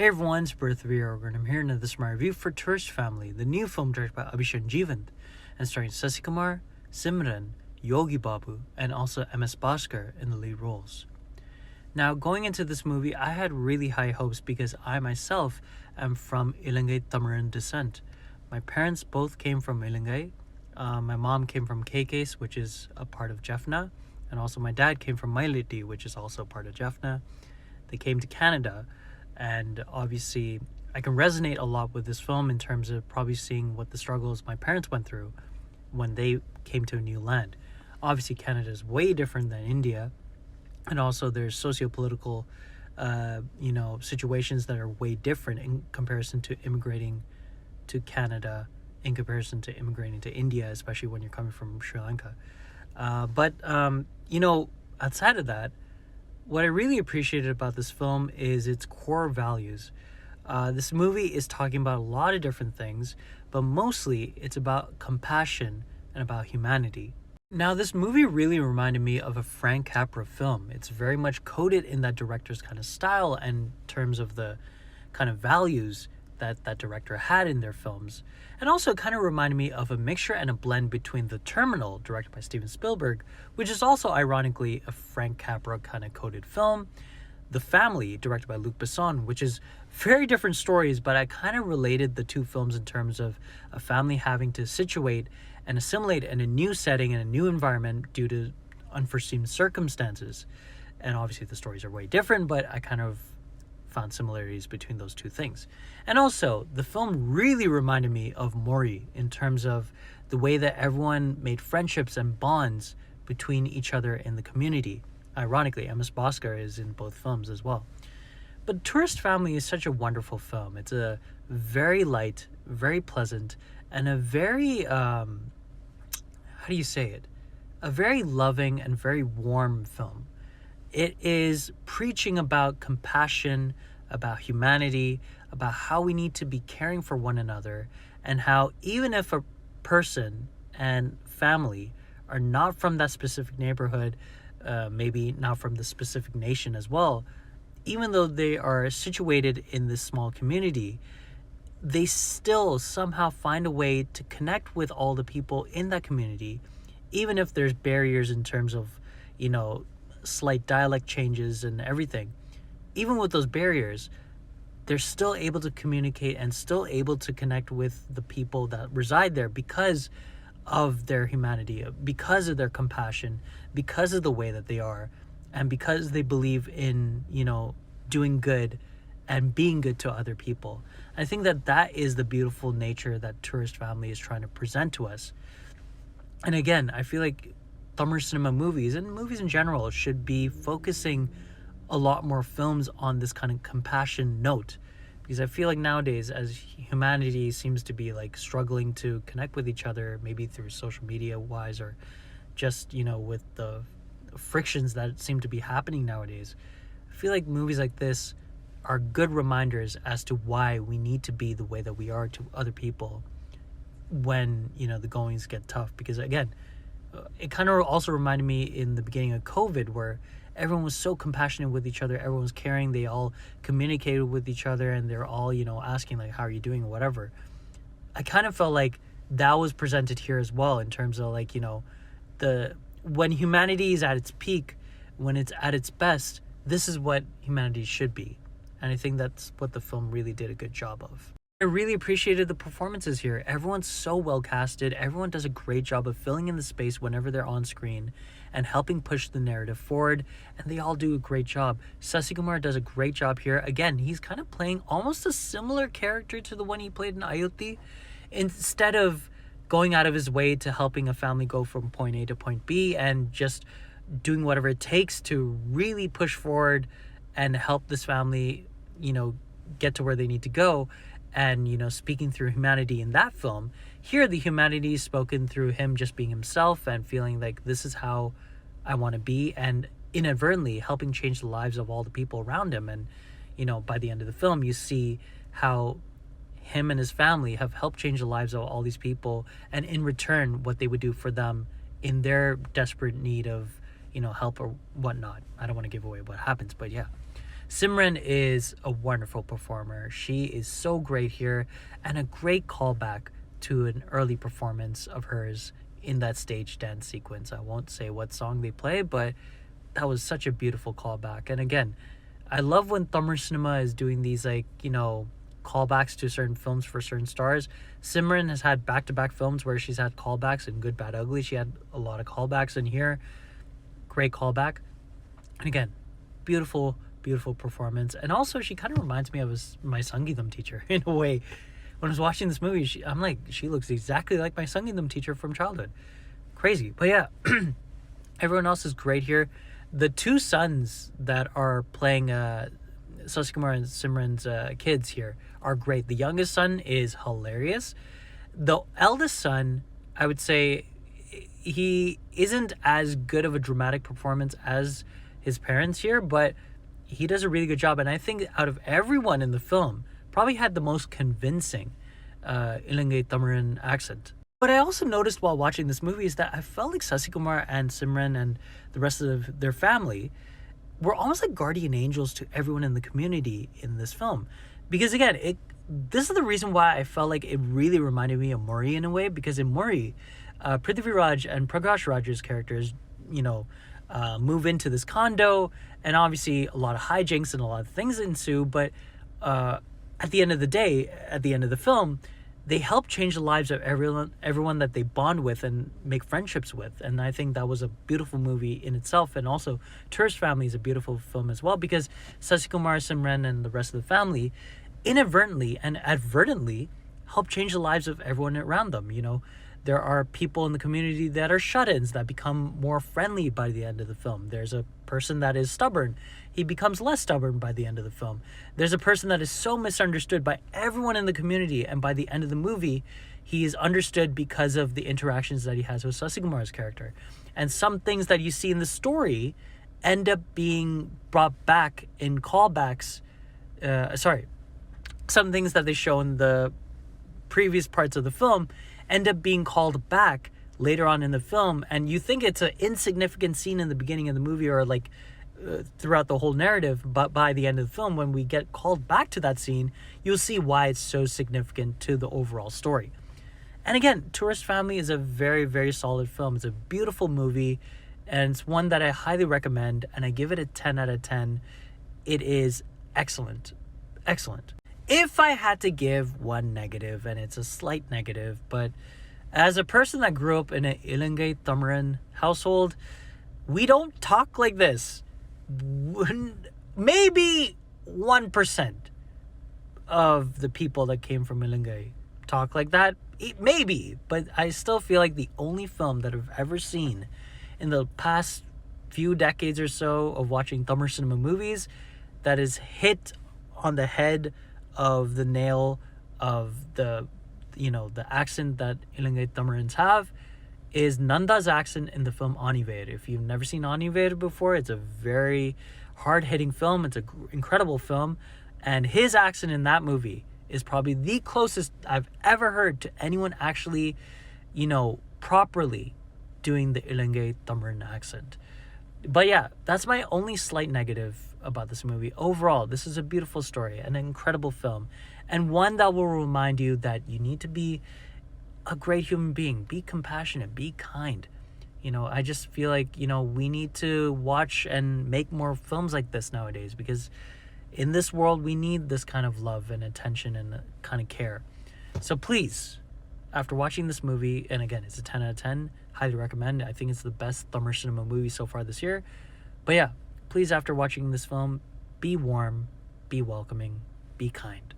Hey everyone, it's Birth Vlog, and I'm here and this is my review for Tourist Family, the new film directed by Abhishek Jeevant and starring Sasi Kumar, Simran, Yogi Babu, and also MS Bhaskar in the lead roles. Now, going into this movie, I had really high hopes because I myself am from Ilangai Tamiran descent. My parents both came from Ilangai. My mom came from KKs, which is a part of Jaffna, and also my dad came from Mailiti, which is also part of Jaffna. They came to Canada. And obviously, I can resonate a lot with this film in terms of probably seeing what the struggles my parents went through when they came to a new land. Obviously, Canada is way different than India. And also, there's socio-political, situations that are way different in comparison to immigrating to Canada, in comparison to immigrating to India, especially when you're coming from Sri Lanka. But outside of that, what I really appreciated about this film is its core values. This movie is talking about a lot of different things, but mostly it's about compassion and about humanity. Now, this movie really reminded me of a Frank Capra film. It's very much coded in that director's kind of style and in terms of the kind of values that director had in their films. And also kind of reminded me of a mixture and a blend between The Terminal, directed by Steven Spielberg, which is also ironically a Frank Capra kind of coded film, The Family, directed by Luc Besson, which is very different stories, but I kind of related the two films in terms of a family having to situate and assimilate in a new setting, in a new environment due to unforeseen circumstances. And obviously the stories are way different, but I kind of found similarities between those two things. And also, the film really reminded me of Maury in terms of the way that everyone made friendships and bonds between each other in the community. Ironically, MS Bhaskar is in both films as well. But Tourist Family is such a wonderful film. It's a very light, very pleasant, and a very, how do you say it? A very loving and very warm film. It is preaching about compassion, about humanity, about how we need to be caring for one another, and how even if a person and family are not from that specific neighborhood, maybe not from the specific nation as well, even though they are situated in this small community, they still somehow find a way to connect with all the people in that community, even if there's barriers in terms of, slight dialect changes and everything. Even with those barriers, they're still able to communicate and still able to connect with the people that reside there because of their humanity, because of their compassion, because of the way that they are, and because they believe in, doing good and being good to other people. I think that is the beautiful nature that Tourist Family is trying to present to us. And again, I feel like Tamil cinema movies and movies in general should be focusing a lot more films on this kind of compassion note, because I feel like nowadays, as humanity seems to be like struggling to connect with each other, maybe through social media wise or just with the frictions that seem to be happening nowadays, I feel like movies like this are good reminders as to why we need to be the way that we are to other people when the goings get tough. Because again, it kind of also reminded me in the beginning of COVID where everyone was so compassionate with each other, everyone was caring, they all communicated with each other, and they're all, asking like, how are you doing or whatever. I kind of felt like that was presented here as well in terms of like, when humanity is at its peak, when it's at its best, this is what humanity should be. And I think that's what the film really did a good job of. I really appreciated the performances here. Everyone's so well casted. Everyone does a great job of filling in the space whenever they're on screen and helping push the narrative forward. And they all do a great job. Sasi Kumar does a great job here. Again, he's kind of playing almost a similar character to the one he played in Ayuthi. Instead of going out of his way to helping a family go from point A to point B and just doing whatever it takes to really push forward and help this family, get to where they need to go. And, speaking through humanity in that film, here the humanity is spoken through him just being himself and feeling like this is how I want to be, and inadvertently helping change the lives of all the people around him. And, by the end of the film, you see how him and his family have helped change the lives of all these people, and in return, what they would do for them in their desperate need of, help or whatnot. I don't want to give away what happens, but yeah. Simran is a wonderful performer. She is so great here, and a great callback to an early performance of hers in that stage dance sequence. I won't say what song they play, but that was such a beautiful callback. And again, I love when Tamil cinema is doing these, like, callbacks to certain films for certain stars. Simran has had back-to-back films where she's had callbacks in Good, Bad, Ugly. She had a lot of callbacks in here. Great callback. And again, beautiful, beautiful performance. And also, she kind of reminds me of my Sangeetam teacher in a way. When I was watching this movie, I'm like, she looks exactly like my Sangeetam teacher from childhood. Crazy. But yeah, everyone else is great here. The two sons that are playing Sasi Kumar and Simran's kids here are great. The youngest son is hilarious. The eldest son, I would say, he isn't as good of a dramatic performance as his parents here, but he does a really good job. And I think out of everyone in the film, probably had the most convincing Ilangai Tamaran accent. What I also noticed while watching this movie is that I felt like Sasi Kumar and Simran and the rest of their family were almost like guardian angels to everyone in the community in this film. Because again, this is the reason why I felt like it really reminded me of Muri in a way, because in Muri, Prithvi Raj and Prakash Raj's characters, move into this condo, and obviously a lot of hijinks and a lot of things ensue, but at the end of the day, at the end of the film, they help change the lives of everyone that they bond with and make friendships with. And I think that was a beautiful movie in itself. And also, Tourist Family is a beautiful film as well, because Sasi Kumar, Simran, and the rest of the family inadvertently and advertently help change the lives of everyone around them. There are people in the community that are shut-ins that become more friendly by the end of the film. There's a person that is stubborn. He becomes less stubborn by the end of the film. There's a person that is so misunderstood by everyone in the community, and by the end of the movie, he is understood because of the interactions that he has with Sasi Kumar's character. And some things that you see in the story end up being brought back in callbacks. Some things that they show in the previous parts of the film end up being called back later on in the film, and you think it's an insignificant scene in the beginning of the movie, or throughout the whole narrative, but by the end of the film, when we get called back to that scene, you'll see why it's so significant to the overall story. And again, Tourist Family is a very, very solid film. It's a beautiful movie, and it's one that I highly recommend, and I give it a 10 out of 10. It is excellent. Excellent. If I had to give one negative, and it's a slight negative, but as a person that grew up in an Ilangai Tamaran household, we don't talk like this. Maybe 1% of the people that came from Ilangai talk like that. Maybe, but I still feel like the only film that I've ever seen in the past few decades or so of watching Tamil cinema movies that is hit on the head of the nail of the accent that Ilangai Tamarans have is Nanda's accent in the film Aniver. If you've never seen Aniver before, it's a very hard-hitting film. It's an incredible film, and his accent in that movie is probably the closest I've ever heard to anyone actually, properly doing the Ilangai Tamaran accent. But yeah, that's my only slight negative about this movie. Overall, this is a beautiful story, an incredible film, and one that will remind you that you need to be a great human being, be compassionate, be kind. I just feel like, we need to watch and make more films like this nowadays, because in this world, we need this kind of love and attention and kind of care. So please, after watching this movie, and again, it's a 10 out of 10, highly recommend. I think it's the best Tamil cinema movie so far this year. But yeah, please, after watching this film, be warm, be welcoming, be kind.